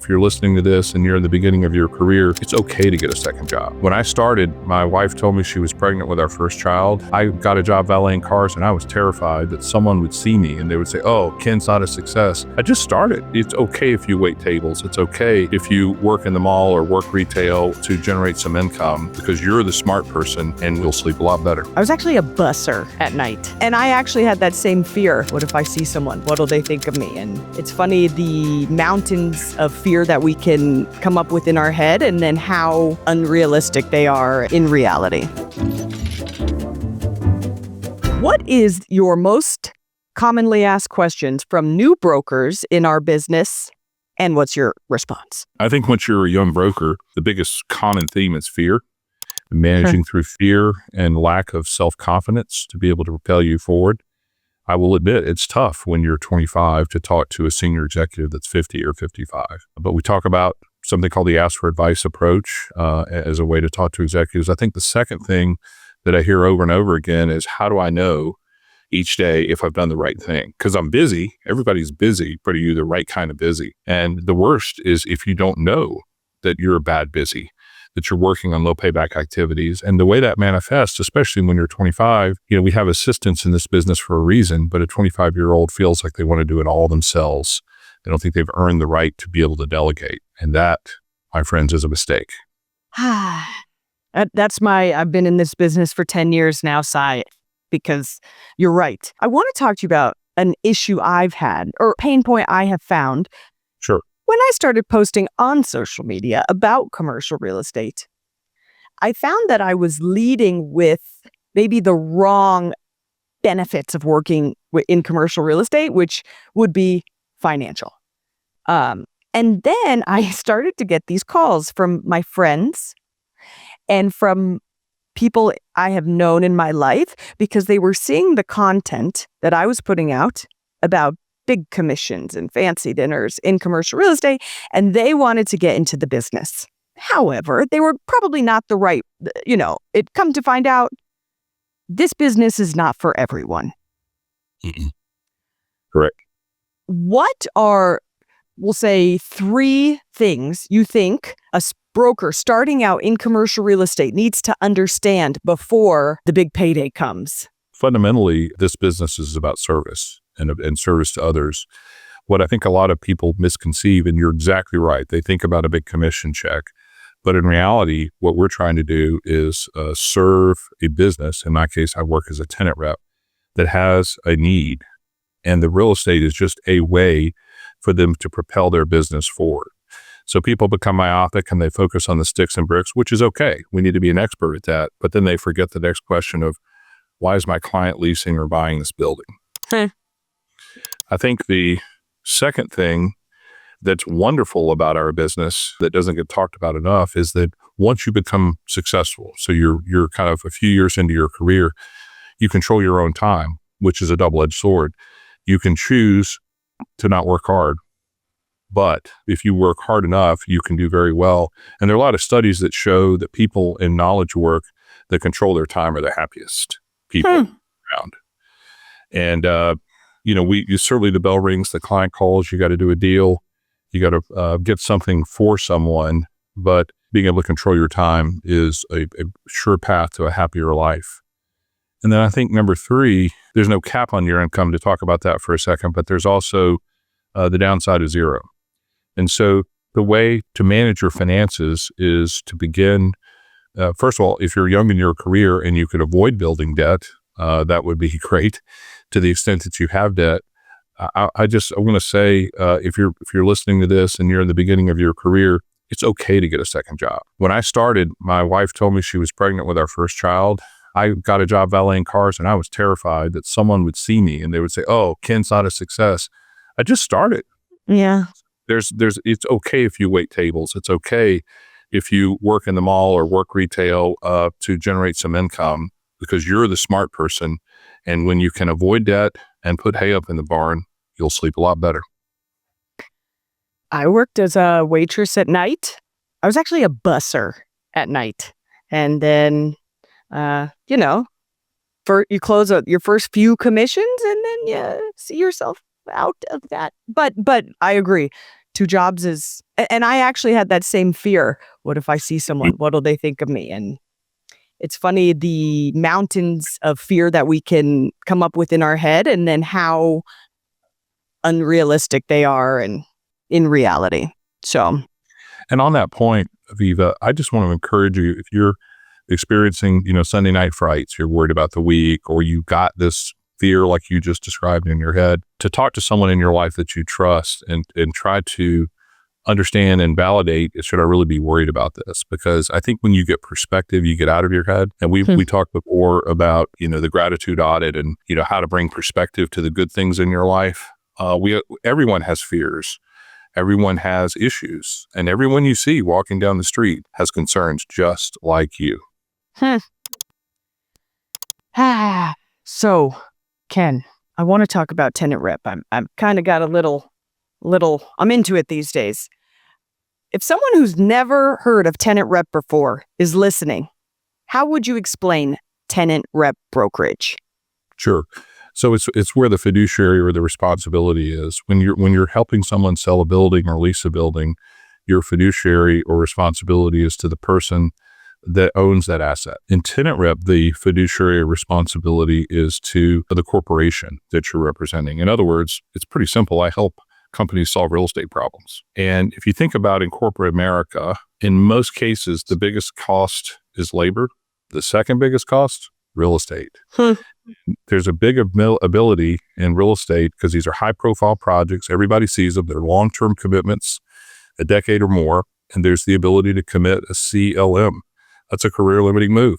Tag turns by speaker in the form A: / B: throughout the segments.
A: if you're listening to this and you're in the beginning of your career, it's okay to get a second job. When I started, my wife told me she was pregnant with our first child. I got a job valeting cars and I was terrified that someone would see me and they would say, oh, Ken's not a success. I just started. It's okay if you wait tables. It's okay if you work in the mall or work retail to generate some income because you're the smart person and you'll sleep a lot better.
B: I was actually a busser at night, and I actually had that same fear. What if I see someone? What'll they think of me? And it's funny, the mountains of fear that we can come up with in our head and then how unrealistic they are in reality. What is your most commonly asked questions from new brokers in our business, and what's your response?
A: I think once you're a young broker, the biggest common theme is fear. Managing through fear and lack of self-confidence to be able to propel you forward. I will admit it's tough when you're 25 to talk to a senior executive that's 50 or 55. But we talk about something called the ask for advice approach as a way to talk to executives. I think the second thing that I hear over and over again is, how do I know each day if I've done the right thing? Because I'm busy. Everybody's busy, but are you the right kind of busy? And the worst is if you don't know that you're a bad busy, that you're working on low payback activities. And the way that manifests, especially when you're 25, we have assistants in this business for a reason, but a 25-year-old feels like they want to do it all themselves. They don't think they've earned the right to be able to delegate. And that, my friends, is a mistake.
B: I've been in this business for 10 years now, Cy, because you're right. I want to talk to you about an issue I've had, or pain point I have found.
A: Sure.
B: When I started posting on social media about commercial real estate, I found that I was leading with maybe the wrong benefits of working in commercial real estate, which would be financial. And then I started to get these calls from my friends and from people I have known in my life because they were seeing the content that I was putting out about big commissions and fancy dinners in commercial real estate, and they wanted to get into the business. However, they were probably not the right, it come to find out, this business is not for everyone.
A: Correct.
B: What are, we'll say, 3 things you think a broker starting out in commercial real estate needs to understand before the big payday comes?
A: Fundamentally, this business is about service and service to others. What I think a lot of people misconceive, and you're exactly right, they think about a big commission check. But in reality, what we're trying to do is serve a business. In my case, I work as a tenant rep that has a need. And the real estate is just a way for them to propel their business forward. So people become myopic and they focus on the sticks and bricks, which is okay. We need to be an expert at that. But then they forget the next question of, why is my client leasing or buying this building? I think the second thing that's wonderful about our business that doesn't get talked about enough is that once you become successful, so you're kind of a few years into your career, you control your own time, which is a double-edged sword. You can choose to not work hard, but if you work hard enough, you can do very well. And there are a lot of studies that show that people in knowledge work that control their time are the happiest people around. And you certainly, the bell rings, the client calls, you got to do a deal, you got to get something for someone, but being able to control your time is a sure path to a happier life. And then I think number 3, there's no cap on your income, to talk about that for a second, but there's also the downside of 0. And so the way to manage your finances is to begin, first of all, if you're young in your career and you could avoid building debt, that would be great. To the extent that you have debt, I want to say, if you're listening to this and you're in the beginning of your career, it's okay to get a second job. When I started, my wife told me she was pregnant with our first child. I got a job valeting cars and I was terrified that someone would see me and they would say, oh, Ken's not a success. I just started.
B: Yeah.
A: It's okay if you wait tables. It's okay if you work in the mall or work retail to generate some income, because you're the smart person. And when you can avoid debt and put hay up in the barn, you'll sleep a lot better.
B: I worked as a waitress at night. I was actually a busser at night. And then, you close your first few commissions and then you see yourself out of that. But I agree. 2 jobs is, and I actually had that same fear. What if I see someone? What'll they think of me? And it's funny, the mountains of fear that we can come up with in our head and then how unrealistic they are and in reality. So,
A: And on that point, Aviva, I just want to encourage you, if you're experiencing, Sunday night frights, you're worried about the week, or you got this fear like you just described in your head, to talk to someone in your life that you trust and try to understand and validate, should I really be worried about this? Because I think when you get perspective, you get out of your head. And we talked before about, the gratitude audit and, how to bring perspective to the good things in your life. Everyone has fears. Everyone has issues. And everyone you see walking down the street has concerns just like you.
B: So, Ken, I want to talk about tenant rep. I'm kind of got a little, I'm into it these days. If someone who's never heard of tenant rep before is listening, how would you explain tenant rep brokerage?
A: Sure. So it's where the fiduciary or the responsibility is. When you're helping someone sell a building or lease a building, your fiduciary or responsibility is to the person that owns that asset. In tenant rep, the fiduciary responsibility is to the corporation that you're representing. In other words, it's pretty simple. I help companies solve real estate problems. And if you think about in corporate America, in most cases, the biggest cost is labor. The second biggest cost, real estate. There's a big ability in real estate because these are high-profile projects. Everybody sees them. They're long-term commitments, a decade or more. And there's the ability to commit a CLM. That's a career-limiting move.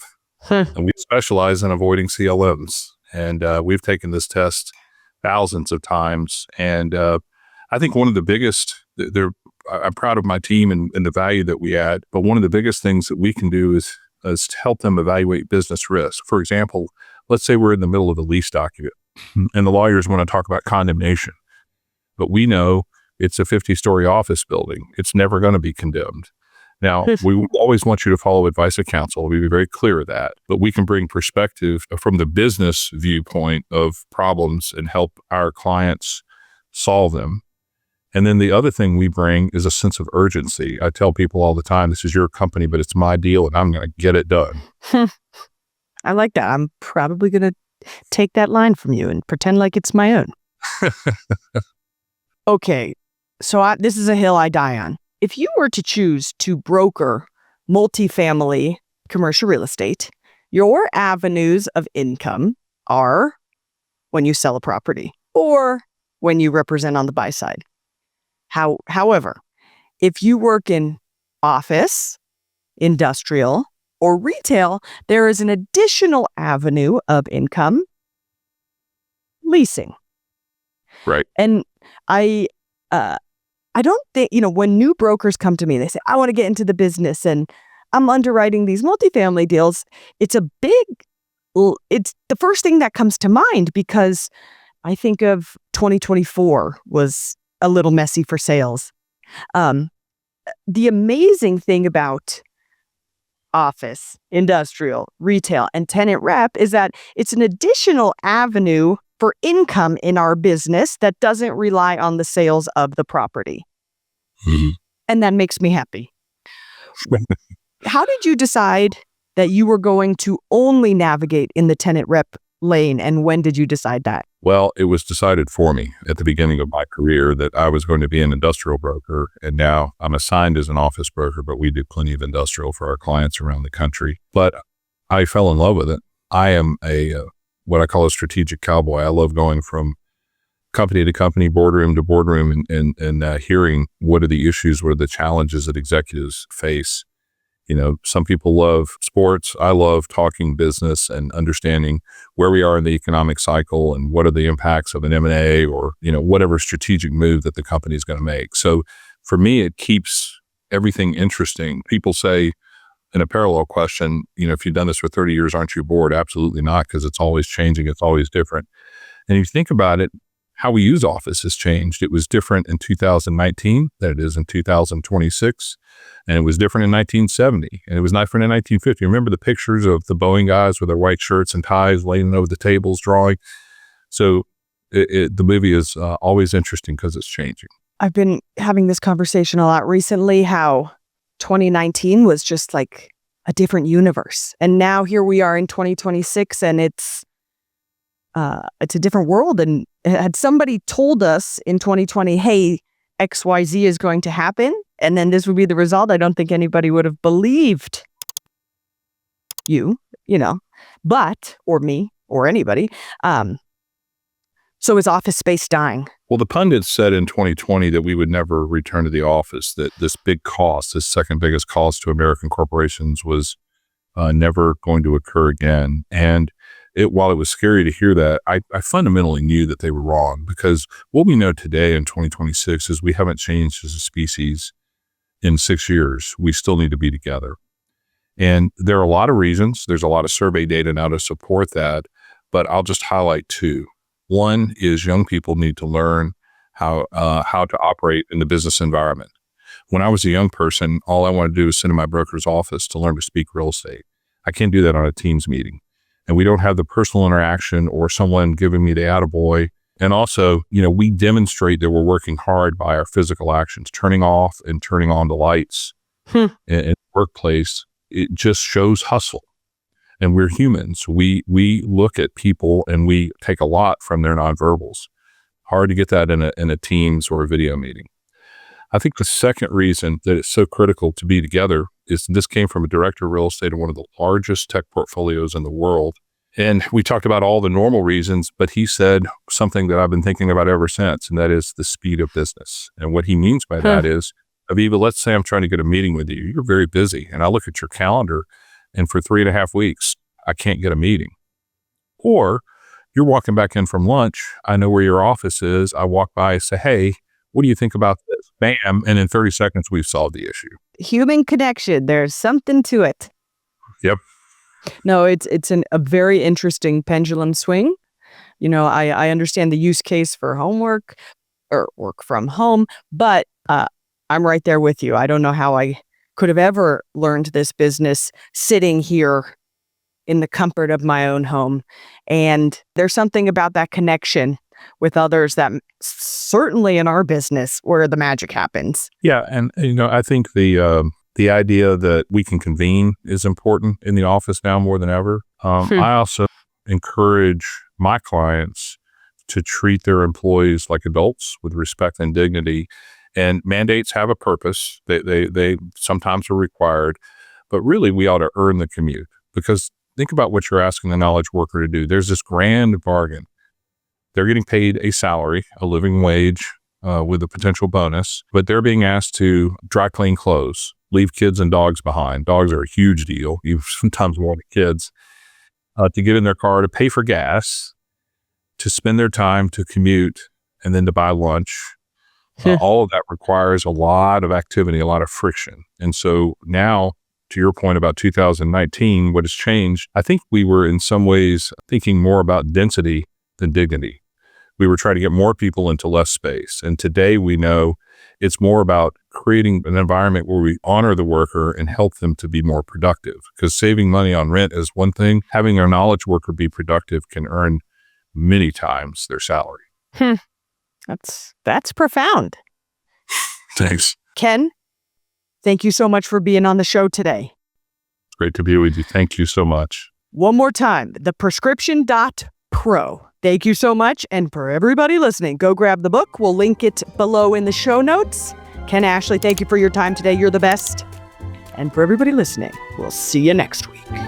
A: And we specialize in avoiding CLMs. And we've taken this test thousands of times. And I think one of the biggest, I'm proud of my team and the value that we add, but one of the biggest things that we can do is to help them evaluate business risk. For example, let's say we're in the middle of a lease document and the lawyers want to talk about condemnation, but we know it's a 50-story office building. It's never going to be condemned. Now, we always want you to follow advice of counsel. We'll be very clear of that, but we can bring perspective from the business viewpoint of problems and help our clients solve them. And then the other thing we bring is a sense of urgency. I tell people all the time, this is your company, but it's my deal and I'm going to get it done.
B: I like that. I'm probably going to take that line from you and pretend like it's my own. Okay, so this is a hill I die on. If you were to choose to broker multifamily commercial real estate, your avenues of income are when you sell a property or when you represent on the buy side. However, if you work in office, industrial, or retail, there is an additional avenue of income, leasing.
A: Right.
B: And I don't think, when new brokers come to me, they say, I want to get into the business and I'm underwriting these multifamily deals. It's the first thing that comes to mind because I think of 2024 was a little messy for sales. The amazing thing about office, industrial, retail, and tenant rep is that it's an additional avenue for income in our business that doesn't rely on the sales of the property.
A: Mm-hmm.
B: And that makes me happy. How did you decide that you were going to only navigate in the tenant rep lane, and when did you decide that?
A: Well, it was decided for me at the beginning of my career that I was going to be an industrial broker, and now I'm assigned as an office broker, but we do plenty of industrial for our clients around the country. But I fell in love with it. I am what I call a strategic cowboy. I love going from company to company, boardroom to boardroom, and hearing what are the issues, what are the challenges that executives face. Some people love sports. I love talking business and understanding where we are in the economic cycle and what are the impacts of an M&A or, whatever strategic move that the company is going to make. So for me, it keeps everything interesting. People say in a parallel question, if you've done this for 30 years, aren't you bored? Absolutely not, because it's always changing. It's always different. And if you think about it, how we use office has changed. It was different in 2019 than it is in 2026. And it was different in 1970. And it was different in 1950. Remember the pictures of the Boeing guys with their white shirts and ties laying over the tables drawing? So the movie is always interesting because it's changing.
B: I've been having this conversation a lot recently, how 2019 was just like a different universe. And now here we are in 2026 and it's a different world. And had somebody told us in 2020, hey, XYZ is going to happen, and then this would be the result, I don't think anybody would have believed you know, or me, or anybody. So is office space dying?
A: Well, the pundits said in 2020 that we would never return to the office, that this big cost, this second biggest cost to American corporations was never going to occur again. And while it was scary to hear that, I fundamentally knew that they were wrong, because what we know today in 2026 is we haven't changed as a species in 6 years. We still need to be together. And there are a lot of reasons. There's a lot of survey data now to support that, but I'll just highlight two. One is young people need to learn how to operate in the business environment. When I was a young person, all I wanted to do was sit in my broker's office to learn to speak real estate. I can't do that on a Teams meeting. And we don't have the personal interaction or someone giving me the attaboy. And also, we demonstrate that we're working hard by our physical actions, turning off and turning on the lights in the workplace. It just shows hustle. And we're humans. We look at people and we take a lot from their nonverbals. Hard to get that in a Teams or a video meeting. I think the second reason that it's so critical to be together is this came from a director of real estate in one of the largest tech portfolios in the world. And we talked about all the normal reasons, but he said something that I've been thinking about ever since, and that is the speed of business. And what he means by that is, Aviva, let's say I'm trying to get a meeting with you. You're very busy. And I look at your calendar, and for 3.5 weeks, I can't get a meeting. Or you're walking back in from lunch. I know where your office is. I walk by and say, hey, what do you think about this? Bam. And in 30 seconds, we've solved the issue.
B: Human connection. There's something to it.
A: Yep.
B: No, it's a very interesting pendulum swing. I understand the use case for homework or work from home, but I'm right there with you. I don't know how I could have ever learned this business sitting here in the comfort of my own home. And there's something about that connection with others that certainly in our business where the magic happens.
A: Yeah. And, I think the idea that we can convene is important in the office now more than ever. I also encourage my clients to treat their employees like adults with respect and dignity. And mandates have a purpose. They sometimes are required, but really we ought to earn the commute, because think about what you're asking the knowledge worker to do. There's this grand bargain. They're getting paid a salary, a living wage, with a potential bonus, but they're being asked to dry clean clothes, leave kids and dogs behind. Dogs are a huge deal, even sometimes more than kids, to get in their car, to pay for gas, to spend their time to commute, and then to buy lunch. All of that requires a lot of activity, a lot of friction. And so now, to your point about 2019, what has changed, I think we were in some ways thinking more about density than dignity. We were trying to get more people into less space. And today we know it's more about creating an environment where we honor the worker and help them to be more productive. Because saving money on rent is one thing. Having a knowledge worker be productive can earn many times their salary.
B: That's profound.
A: Thanks.
B: Ken, thank you so much for being on the show today.
A: It's great to be with you. Thank you so much.
B: One more time, theprescription.pro. Thank you so much. And for everybody listening, go grab the book. We'll link it below in the show notes. Ken, Ashley, thank you for your time today. You're the best. And for everybody listening, we'll see you next week.